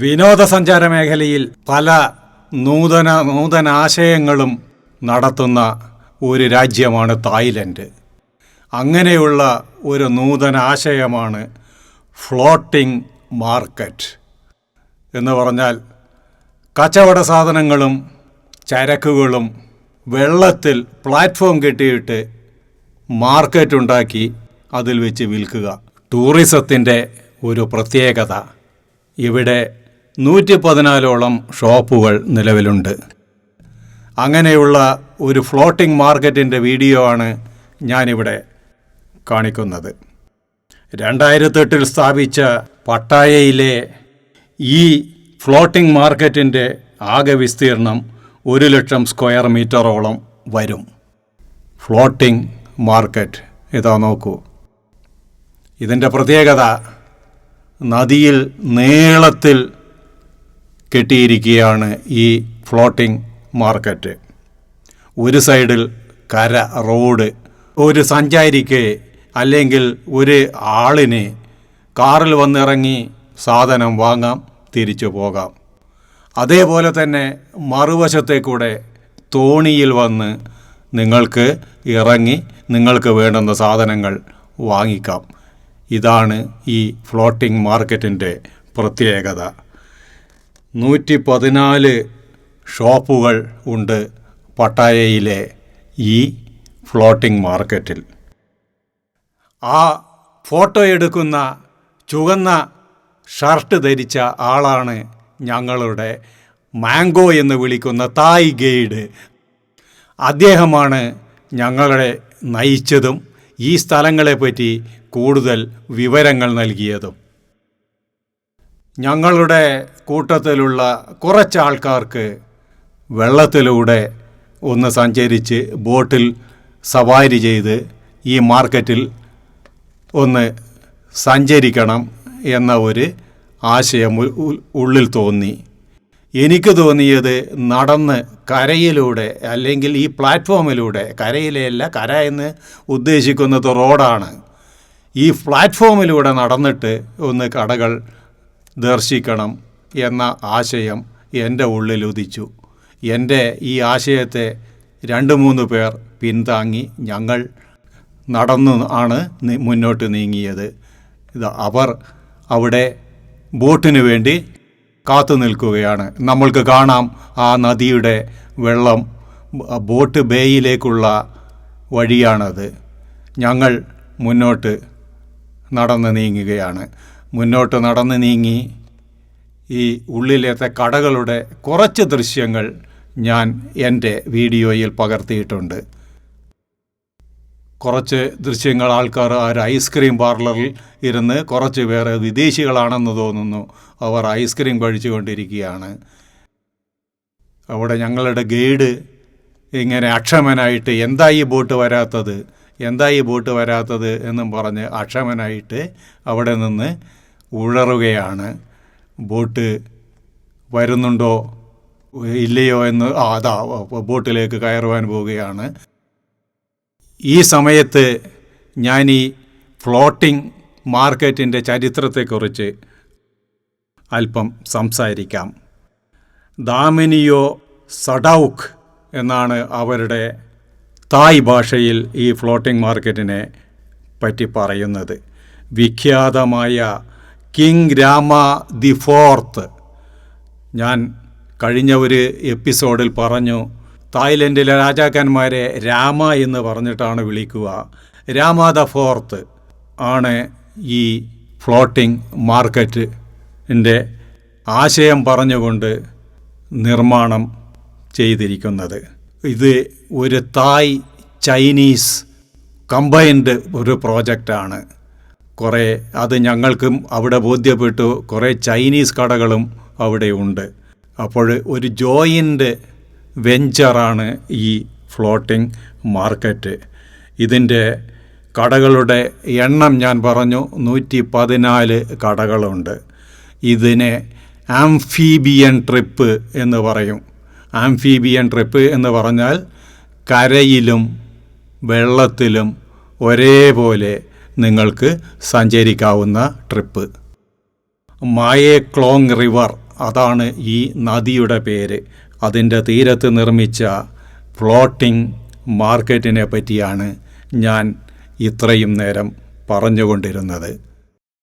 വിനോദസഞ്ചാര മേഖലയിൽ പല നൂതനാശയങ്ങളും നടത്തുന്ന ഒരു രാജ്യമാണ് തായ്ലൻഡ്. അങ്ങനെയുള്ള ഒരു നൂതനാശയമാണ് ഫ്ലോട്ടിംഗ് മാർക്കറ്റ് എന്ന് പറഞ്ഞാൽ കച്ചവട സാധനങ്ങളും ചരക്കുകളും വെള്ളത്തിൽ പ്ലാറ്റ്ഫോം കെട്ടിയിട്ട് മാർക്കറ്റ് ഉണ്ടാക്കി അതിൽ വെച്ച് വിൽക്കുക. ടൂറിസത്തിൻ്റെ ഒരു പ്രത്യേകത, ഇവിടെ 114ഓളം ഷോപ്പുകൾ നിലവിലുണ്ട്. അങ്ങനെയുള്ള ഒരു ഫ്ലോട്ടിംഗ് മാർക്കറ്റിൻ്റെ വീഡിയോ ആണ് ഞാനിവിടെ കാണിക്കുന്നത്. 2008 സ്ഥാപിച്ച പട്ടായയിലെ ഈ ഫ്ലോട്ടിംഗ് മാർക്കറ്റിൻ്റെ ആകെ വിസ്തീർണം 1,00,000 സ്ക്വയർ മീറ്ററോളം വരും. ഫ്ലോട്ടിംഗ് മാർക്കറ്റ് ഇതാ നോക്കൂ. ഇതിൻ്റെ പ്രത്യേകത, നദിയിൽ നീളത്തിൽ കെട്ടിയിരിക്കുകയാണ് ഈ ഫ്ലോട്ടിംഗ് മാർക്കറ്റ്. ഒരു സൈഡിൽ കര, റോഡ്. ഒരു സഞ്ചാരിക്ക് അല്ലെങ്കിൽ ഒരു ആളിന് കാറിൽ വന്നിറങ്ങി സാധനം വാങ്ങാം, തിരിച്ചു പോകാം. അതേപോലെ തന്നെ മറുവശത്തെ കൂടെ തോണിയിൽ വന്ന് നിങ്ങൾക്ക് ഇറങ്ങി നിങ്ങൾക്ക് വേണ്ടുന്ന സാധനങ്ങൾ വാങ്ങിക്കാം. ഇതാണ് ഈ ഫ്ലോട്ടിംഗ് മാർക്കറ്റിൻ്റെ പ്രത്യേകത. 114 ഷോപ്പുകൾ ഉണ്ട് പട്ടായയിലെ ഈ ഫ്ലോട്ടിംഗ് മാർക്കറ്റിൽ. ആ ഫോട്ടോ എടുക്കുന്ന ചുവന്ന ഷർട്ട് ധരിച്ച ആളാണ് ഞങ്ങളുടെ മാംഗോ എന്ന് വിളിക്കുന്ന തായ് ഗൈഡ്. അദ്ദേഹമാണ് ഞങ്ങളെ നയിച്ചതും ഈ സ്ഥലങ്ങളെപ്പറ്റി കൂടുതൽ വിവരങ്ങൾ നൽകിയതും. ഞങ്ങളുടെ കൂട്ടത്തിലുള്ള കുറച്ച് ആൾക്കാർക്ക് വെള്ളത്തിലൂടെ ഒന്ന് സഞ്ചരിച്ച് ബോട്ടിൽ സവാരി ചെയ്ത് ഈ മാർക്കറ്റിൽ ഒന്ന് സഞ്ചരിക്കണം എന്ന ഒരു ആശയം ഉള്ളിൽ തോന്നി. എനിക്ക് തോന്നിയത് നടന്ന് കരയിലൂടെ അല്ലെങ്കിൽ ഈ പ്ലാറ്റ്ഫോമിലൂടെ, കരയിലെയല്ല, കര എന്ന് ഉദ്ദേശിക്കുന്നത് റോഡാണ്, ഈ പ്ലാറ്റ്ഫോമിലൂടെ നടന്നിട്ട് ഒന്ന് കടകൾ ദർശിക്കണം എന്ന ആശയം എൻ്റെ ഉള്ളിൽ ഉദിച്ചു. എൻ്റെ ഈ ആശയത്തെ 2-3 പേർ പിന്താങ്ങി ഞങ്ങൾ നടന്നു ആണ് മുന്നോട്ട് നീങ്ങിയത്. അവർ അവിടെ ബോട്ടിന് വേണ്ടി കാത്തു നിൽക്കുകയാണ്. നമ്മൾക്ക് കാണാം ആ നദിയുടെ വെള്ളം ബോട്ട് ബേയിലേക്കുള്ള വഴിയാണത്. ഞങ്ങൾ മുന്നോട്ട് നടന്ന് നീങ്ങുകയാണ്. മുന്നോട്ട് നടന്ന് നീങ്ങി ഈ ഉള്ളിലത്തെ കടകളുടെ കുറച്ച് ദൃശ്യങ്ങൾ ഞാൻ എൻ്റെ വീഡിയോയിൽ പകർത്തിയിട്ടുണ്ട്. കുറച്ച് ദൃശ്യങ്ങൾ ആൾക്കാർ ഒരു ഐസ്ക്രീം പാർലറിൽ ഇരുന്ന്, കുറച്ച് പേർ വിദേശികളാണെന്ന് തോന്നുന്നു, അവർ ഐസ്ക്രീം കഴിച്ചുകൊണ്ടിരിക്കുകയാണ്. അവിടെ ഞങ്ങളുടെ ഗൈഡ് ഇങ്ങനെ അക്ഷമനായിട്ട് എന്താ ഈ ബോട്ട് വരാത്തത് എന്നും പറഞ്ഞ് അക്ഷമനായിട്ട് അവിടെ നിന്ന് ഉഴറുകയാണ്. ബോട്ട് വരുന്നുണ്ടോ ഇല്ലയോ എന്ന് അതാ ബോട്ടിലേക്ക് കയറുവാൻ പോവുകയാണ്. ഈ സമയത്ത് ഞാൻ ഈ ഫ്ലോട്ടിംഗ് മാർക്കറ്റിൻ്റെ ചരിത്രത്തെക്കുറിച്ച് അല്പം സംസാരിക്കാം. ദാമിനിയോ സഡൌക്ക് എന്നാണ് അവരുടെ തായ് ഭാഷയിൽ ഈ ഫ്ലോട്ടിംഗ് മാർക്കറ്റിനെ പറ്റി പറയുന്നത്. വിഖ്യാതമായ കിങ് രാമ ദി 4th, ഞാൻ കഴിഞ്ഞ ഒരു എപ്പിസോഡിൽ പറഞ്ഞു, തായ്ലൻഡിലെ രാജാക്കന്മാരെ രാമ എന്ന് പറഞ്ഞിട്ടാണ് വിളിക്കുക. രാമ ദ 4th ആണ് ഈ ഫ്ലോട്ടിംഗ് മാർക്കറ്റിൻ്റെ ആശയം പറഞ്ഞുകൊണ്ട് നിർമ്മാണം ചെയ്തിരിക്കുന്നത്. ഇത് ഒരു തായ് ചൈനീസ് കമ്പൈൻഡ് ഒരു പ്രോജക്റ്റാണ്. അത് ഞങ്ങൾക്കും അവിടെ ബോധ്യപ്പെട്ടു. കുറേ ചൈനീസ് കടകളും അവിടെ ഉണ്ട്. അപ്പോൾ ഒരു ജോയിൻ്റ് വെഞ്ചറാണ് ഈ ഫ്ലോട്ടിംഗ് മാർക്കറ്റ്. ഇതിൻ്റെ കടകളുടെ എണ്ണം ഞാൻ പറഞ്ഞു, 114 കടകളുണ്ട്. ഇതിനെ ആംഫീബിയൻ ട്രിപ്പ് എന്ന് പറയും. ആംഫീബിയൻ ട്രിപ്പ് എന്ന് പറഞ്ഞാൽ കരയിലും വെള്ളത്തിലും ഒരേപോലെ നിങ്ങൾക്ക് സഞ്ചരിക്കാവുന്ന ട്രിപ്പ്. മായേ ക്ലോങ് റിവർ, അതാണ് ഈ നദിയുടെ പേര്. അതിൻ്റെ തീരത്ത് നിർമ്മിച്ച ഫ്ലോട്ടിംഗ് മാർക്കറ്റിനെ പറ്റിയാണ് ഞാൻ ഇത്രയും നേരം പറഞ്ഞുകൊണ്ടിരുന്നത്.